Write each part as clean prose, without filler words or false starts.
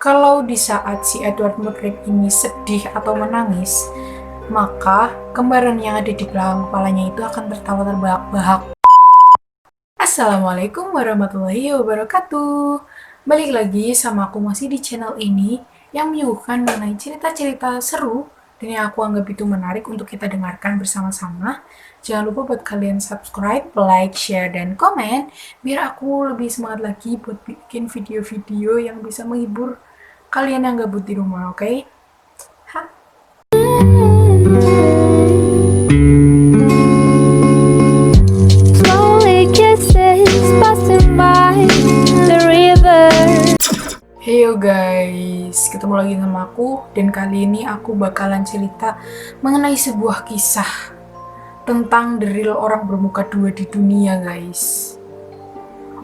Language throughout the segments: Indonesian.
Kalau di saat si Edward Mudryk ini sedih atau menangis, maka kembaran yang ada di belakang kepalanya itu akan tertawa terbahak-bahak. Assalamualaikum warahmatullahi wabarakatuh. Balik lagi sama aku masih di channel ini yang menyuguhkan mengenai cerita-cerita seru dan yang aku anggap itu menarik untuk kita dengarkan bersama-sama. Jangan lupa buat kalian subscribe, like, share, dan komen biar aku lebih semangat lagi buat bikin video-video yang bisa menghibur kalian yang gabut di rumah, oke? Okay? Heyo guys, ketemu lagi sama aku dan kali ini aku bakalan cerita mengenai sebuah kisah tentang the real orang bermuka dua di dunia guys.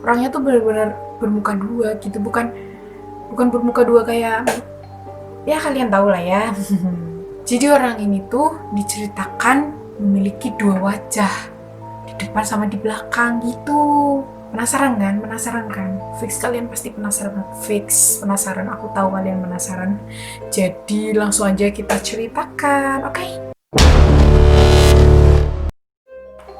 Orangnya tuh benar-benar bermuka dua gitu, bukan bermuka dua kayak ya kalian tahu lah ya. Jadi orang ini tuh diceritakan memiliki dua wajah, di depan sama di belakang gitu. Penasaran kan? Penasaran kan? Fix kalian pasti penasaran. Fix penasaran, aku tahu kalian penasaran. Jadi langsung aja kita ceritakan, oke?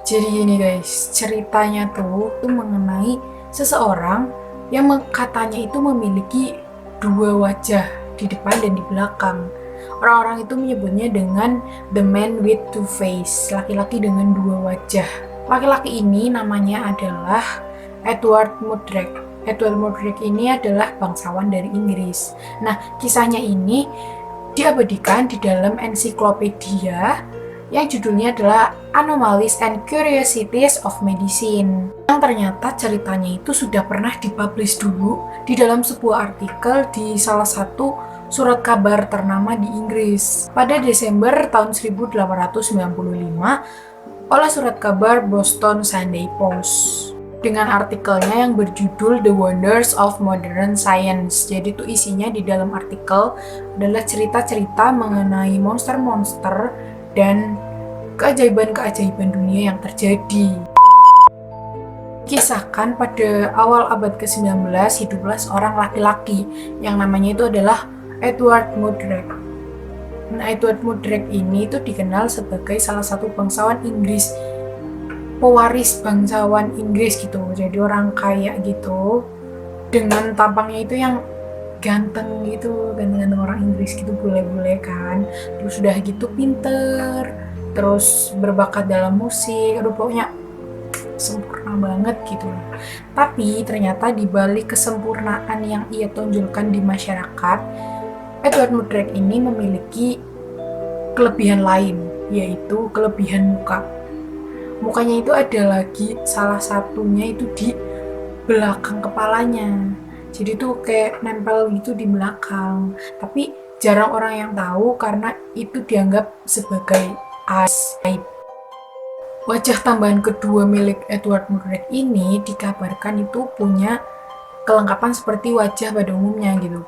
Jadi gini guys, ceritanya tuh mengenai seseorang yang katanya itu memiliki dua wajah, di depan dan di belakang. Orang-orang itu menyebutnya dengan the man with two face, laki-laki dengan dua wajah. Laki-laki ini namanya adalah Edward Mudryk. Edward Mudryk ini adalah bangsawan dari Inggris. Nah, kisahnya ini diabadikan di dalam ensiklopedia yang judulnya adalah Anomalies and Curiosities of Medicine. Yang ternyata ceritanya itu sudah pernah dipublish dulu di dalam sebuah artikel di salah satu surat kabar ternama di Inggris pada Desember tahun 1895 oleh surat kabar Boston Sunday Post dengan artikelnya yang berjudul The Wonders of Modern Science. Jadi itu isinya di dalam artikel adalah cerita-cerita mengenai monster-monster dan keajaiban-keajaiban dunia yang terjadi. Kisahkan pada awal abad ke-19 hiduplah seorang laki-laki yang namanya itu adalah Edward Mudryk. Nah, Edward Mudryk ini itu dikenal sebagai salah satu bangsawan Inggris, pewaris bangsawan Inggris gitu. Jadi orang kaya gitu, dengan tampangnya itu yang ganteng gitu, ganteng-ganteng orang Inggris gitu, bule-bule kan. Terus udah gitu pinter, terus berbakat dalam musik, aduh pokoknya sempurna banget gitu. Tapi ternyata di balik kesempurnaan yang ia tonjolkan di masyarakat, Edward Mudryk ini memiliki kelebihan lain, yaitu kelebihan muka. Mukanya itu ada lagi, salah satunya itu di belakang kepalanya. Jadi tuh kayak nempel gitu di belakang. Tapi jarang orang yang tahu karena itu dianggap sebagai aib. Wajah tambahan kedua milik Edward Mudryk ini dikabarkan itu punya kelengkapan seperti wajah pada umumnya gitu.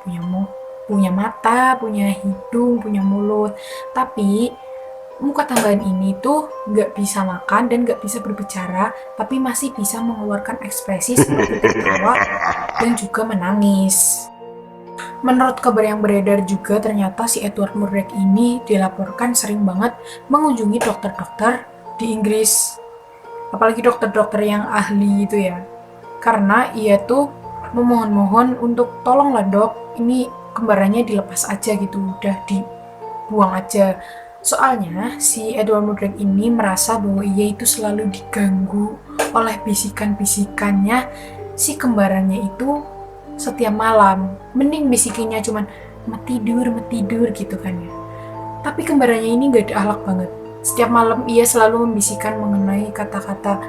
Punya mata, punya hidung, punya mulut. Tapi muka tambahan ini tuh nggak bisa makan dan nggak bisa berbicara, tapi masih bisa mengeluarkan ekspresi seperti tertawa dan juga menangis. Menurut kabar yang beredar juga, ternyata si Edward Mudryk ini dilaporkan sering banget mengunjungi dokter-dokter di Inggris. Apalagi dokter-dokter yang ahli gitu ya. Karena ia tuh memohon-mohon untuk tolonglah dok, ini kembarannya dilepas aja gitu, udah dibuang aja. Soalnya si Edward Mudryk ini merasa bahwa ia itu selalu diganggu oleh bisikan-bisikannya si kembarannya itu setiap malam. Mending bisikinnya cuman metidur gitu kan ya. Tapi kembarannya ini gak ada akhlak banget. Setiap malam ia selalu membisikkan mengenai kata-kata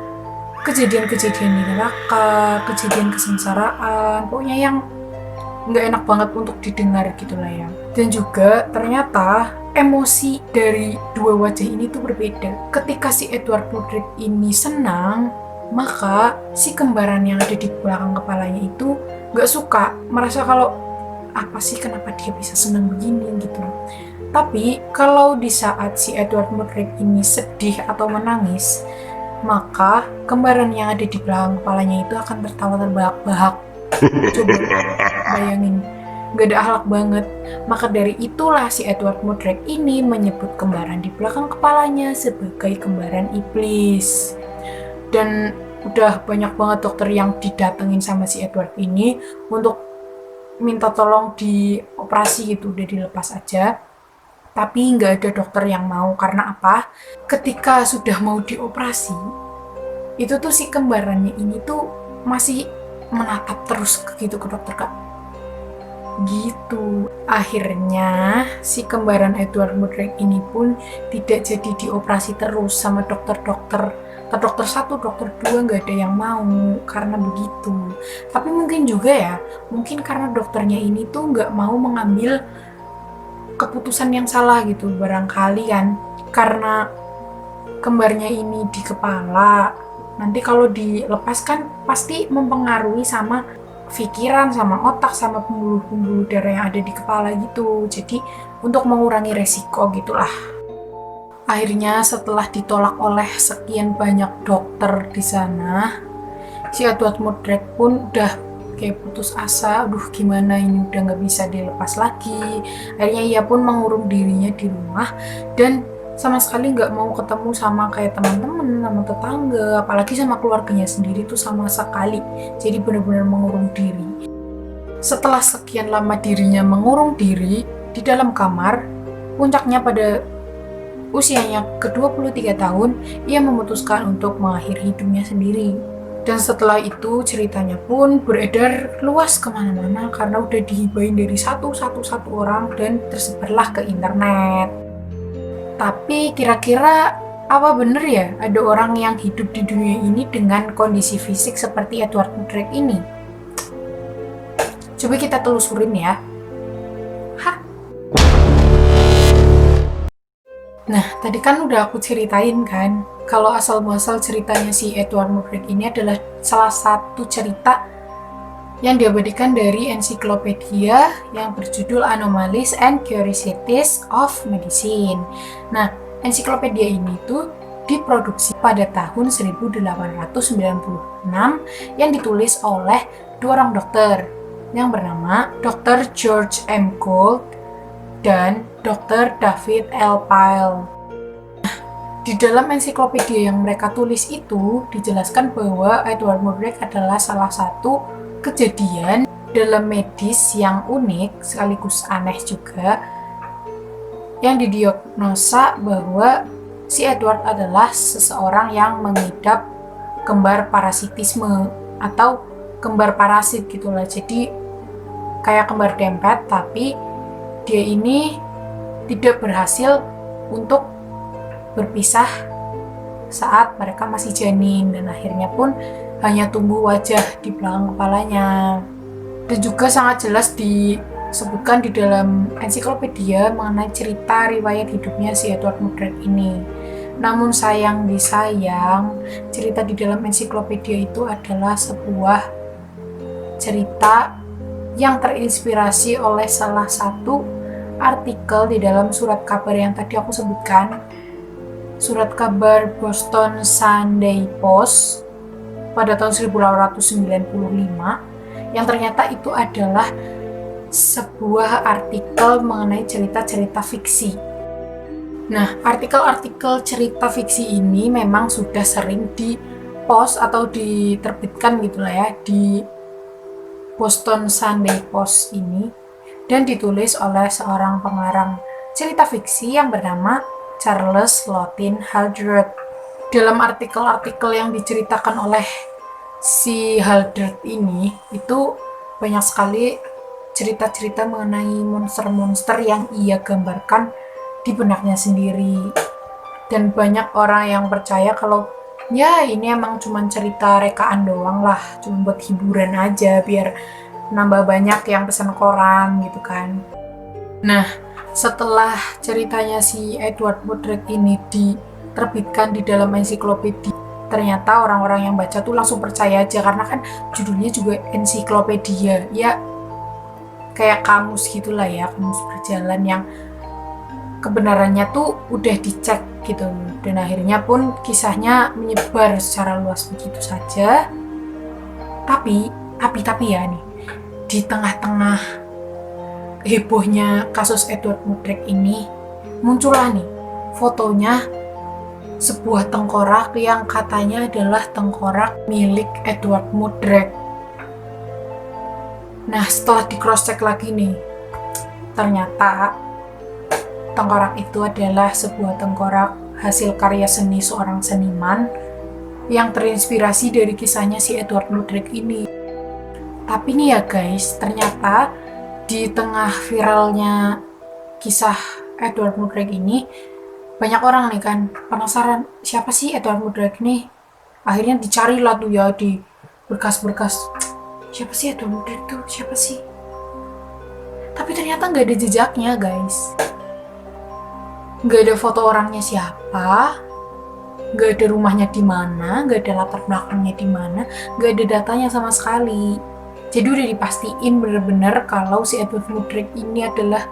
kejadian-kejadian di neraka, kejadian kesengsaraan, pokoknya yang gak enak banget untuk didengar gitu lah ya. Dan juga ternyata emosi dari dua wajah ini tuh berbeda. Ketika si Edward Mudryk ini senang, maka si kembaran yang ada di belakang kepalanya itu gak suka, merasa kalau apa sih kenapa dia bisa senang begini gitu. Tapi kalau di saat si Edward Mudryk ini sedih atau menangis, maka kembaran yang ada di belakang kepalanya itu akan tertawa terbahak-bahak. Coba bayangin, nggak ada akhlak banget. Maka dari itulah si Edward Mudrick ini menyebut kembaran di belakang kepalanya sebagai kembaran iblis. Dan udah banyak banget dokter yang didatengin sama si Edward ini untuk minta tolong dioperasi gitu, udah dilepas aja. Tapi nggak ada dokter yang mau, karena apa? Ketika sudah mau dioperasi, itu tuh si kembarannya ini tuh masih menatap terus gitu ke dokter, Kak. Gitu. Akhirnya si kembaran Edward Mudrick ini pun tidak jadi dioperasi terus sama dokter-dokter. Dokter satu, dokter dua nggak ada yang mau karena begitu. Tapi mungkin juga ya, mungkin karena dokternya ini tuh nggak mau mengambil keputusan yang salah gitu, barangkali kan, karena kembarnya ini di kepala, nanti kalau dilepaskan pasti mempengaruhi sama pikiran, sama otak, sama pembuluh-pembuluh darah yang ada di kepala gitu. Jadi untuk mengurangi resiko gitulah. Akhirnya setelah ditolak oleh sekian banyak dokter di sana, si Edward Mudrick pun udah kayak putus asa, aduh gimana ini, udah nggak bisa dilepas lagi. Akhirnya ia pun mengurung dirinya di rumah dan sama sekali nggak mau ketemu sama kayak teman-teman, sama tetangga, apalagi sama keluarganya sendiri tuh sama sekali. Jadi benar-benar mengurung diri. Setelah sekian lama dirinya mengurung diri di dalam kamar, puncaknya pada usianya ke-23 tahun, ia memutuskan untuk mengakhiri hidupnya sendiri. Dan setelah itu ceritanya pun beredar luas kemana-mana karena udah dihibahin dari satu orang dan tersebarlah ke internet. Tapi kira-kira apa bener ya ada orang yang hidup di dunia ini dengan kondisi fisik seperti Edward Mudrick ini? Coba kita telusurin ya. Nah, tadi kan udah aku ceritain kan, kalau asal-muasal ceritanya si Edward Mudrick ini adalah salah satu cerita yang diabadikan dari ensiklopedia yang berjudul Anomalies and Curiosities of Medicine. Nah, ensiklopedia ini tuh diproduksi pada tahun 1896 yang ditulis oleh dua orang dokter yang bernama Dr. George M. Gould dan Dr. David L. Pyle. Di dalam ensiklopedia yang mereka tulis itu dijelaskan bahwa Edward Mudrick adalah salah satu kejadian dalam medis yang unik sekaligus aneh juga, yang didiagnosa bahwa si Edward adalah seseorang yang mengidap kembar parasitisme atau kembar parasit gitulah. Jadi kayak kembar dempet, tapi dia ini tidak berhasil untuk berpisah saat mereka masih janin, dan akhirnya pun hanya tumbuh wajah di belakang kepalanya. Dan juga sangat jelas disebutkan di dalam ensiklopedia mengenai cerita riwayat hidupnya si Edward Mudrick ini. Namun sayang disayang, cerita di dalam ensiklopedia itu adalah sebuah cerita yang terinspirasi oleh salah satu artikel di dalam surat kabar yang tadi aku sebutkan, surat kabar Boston Sunday Post pada tahun 1895, yang ternyata itu adalah sebuah artikel mengenai cerita-cerita fiksi. Nah, artikel-artikel cerita fiksi ini memang sudah sering di-post atau diterbitkan gitulah ya di Boston Sunday Post ini, dan ditulis oleh seorang pengarang cerita fiksi yang bernama Charles Lottin Haldred. Dalam artikel-artikel yang diceritakan oleh si Haldred ini, itu banyak sekali cerita-cerita mengenai monster-monster yang ia gambarkan di benaknya sendiri. Dan banyak orang yang percaya kalau ya ini emang cuma cerita rekaan doang lah, cuma buat hiburan aja biar nambah banyak yang pesan koran gitu kan. Nah, setelah ceritanya si Edward Mudrick ini diterbitkan di dalam ensiklopedia, ternyata orang-orang yang baca tuh langsung percaya aja, karena kan judulnya juga ensiklopedia, ya kayak kamus gitulah ya, kamus berjalan yang kebenarannya tuh udah dicek gitu. Dan akhirnya pun kisahnya menyebar secara luas begitu saja. Tapi ya nih, di tengah-tengah hebohnya kasus Edward Mudryk ini, muncullah nih fotonya sebuah tengkorak yang katanya adalah tengkorak milik Edward Mudryk. Nah, setelah di cross check lagi nih, ternyata tengkorak itu adalah sebuah tengkorak hasil karya seni seorang seniman yang terinspirasi dari kisahnya si Edward Mudryk ini. Tapi nih ya guys, ternyata di tengah viralnya kisah Edward Mudryk ini, banyak orang nih kan penasaran siapa sih Edward Mudryk nih. Akhirnya dicari lah tuh ya di berkas-berkas, siapa sih Edward Mudryk tuh, siapa sih. Tapi ternyata nggak ada jejaknya guys, nggak ada foto orangnya siapa, nggak ada rumahnya di mana, nggak ada latar belakangnya di mana, nggak ada datanya sama sekali. Jadi udah dipastiin bener-bener kalau si Edward Mudryk ini adalah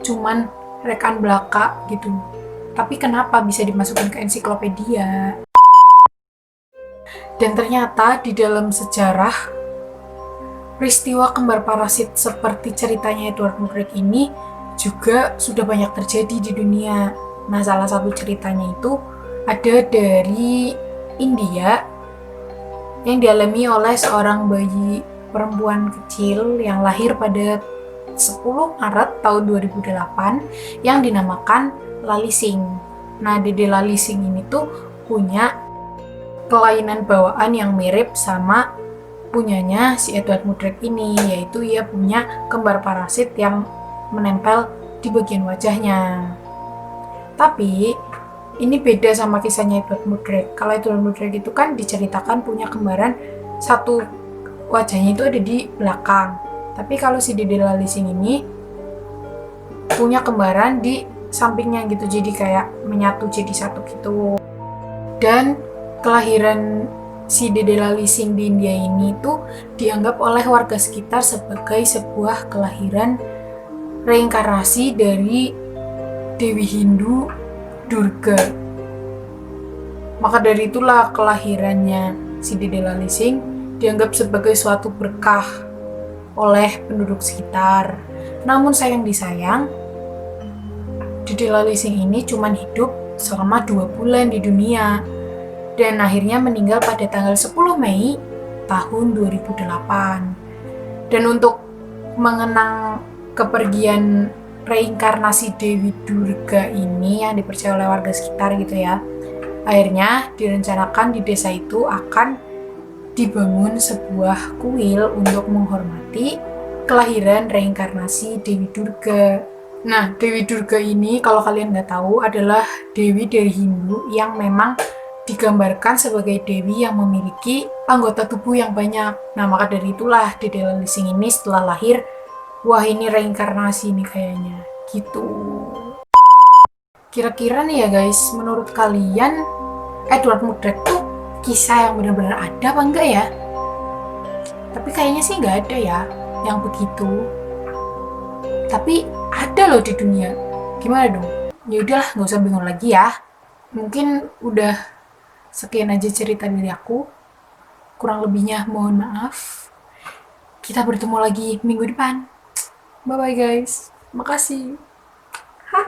cuman rekan belaka gitu. Tapi kenapa bisa dimasukin ke ensiklopedia? Dan ternyata di dalam sejarah, peristiwa kembar parasit seperti ceritanya Edward Mudryk ini juga sudah banyak terjadi di dunia. Nah, salah satu ceritanya itu ada dari India yang dialami oleh seorang bayi perempuan kecil yang lahir pada 10 Maret tahun 2008 yang dinamakan Lali Singh. Nah, Dede Lali Singh ini tuh punya kelainan bawaan yang mirip sama punyanya si Edward Mudryk ini, yaitu ia punya kembar parasit yang menempel di bagian wajahnya. Tapi ini beda sama kisahnya Edward Mudryk. Kalau Edward Mudryk itu kan diceritakan punya kembaran satu wajahnya itu ada di belakang. Tapi kalau si Dede Lali Singh ini punya kembaran di sampingnya gitu, jadi kayak menyatu jadi satu gitu. Dan kelahiran si Dede Lali Singh di India ini tuh dianggap oleh warga sekitar sebagai sebuah kelahiran reinkarnasi dari Dewi Hindu Durga. Maka dari itulah kelahirannya si Dede Lali Singh dianggap sebagai suatu berkah oleh penduduk sekitar. Namun sayang disayang, Dede Lali Singh ini cuma hidup selama 2 bulan di dunia dan akhirnya meninggal pada tanggal 10 Mei tahun 2008. Dan untuk mengenang kepergian reinkarnasi Dewi Durga ini yang dipercaya oleh warga sekitar gitu ya, akhirnya direncanakan di desa itu akan dibangun sebuah kuil untuk menghormati kelahiran reinkarnasi Dewi Durga. Nah, Dewi Durga ini kalau kalian nggak tahu adalah dewi dari Hindu yang memang digambarkan sebagai dewi yang memiliki anggota tubuh yang banyak. Nah, maka dari itulah Dede Lali Singh ini setelah lahir, wah ini reinkarnasi nih kayaknya, gitu. Kira-kira nih ya guys, menurut kalian Edward Mudryk tuh kisah yang benar-benar ada apa enggak ya? Tapi kayaknya sih nggak ada ya yang begitu. Tapi ada loh di dunia. Gimana dong? Ya udahlah, nggak usah bingung lagi ya. Mungkin udah sekian aja cerita dari aku. Kurang lebihnya mohon maaf. Kita bertemu lagi minggu depan. Bye bye guys. Makasih. Hah?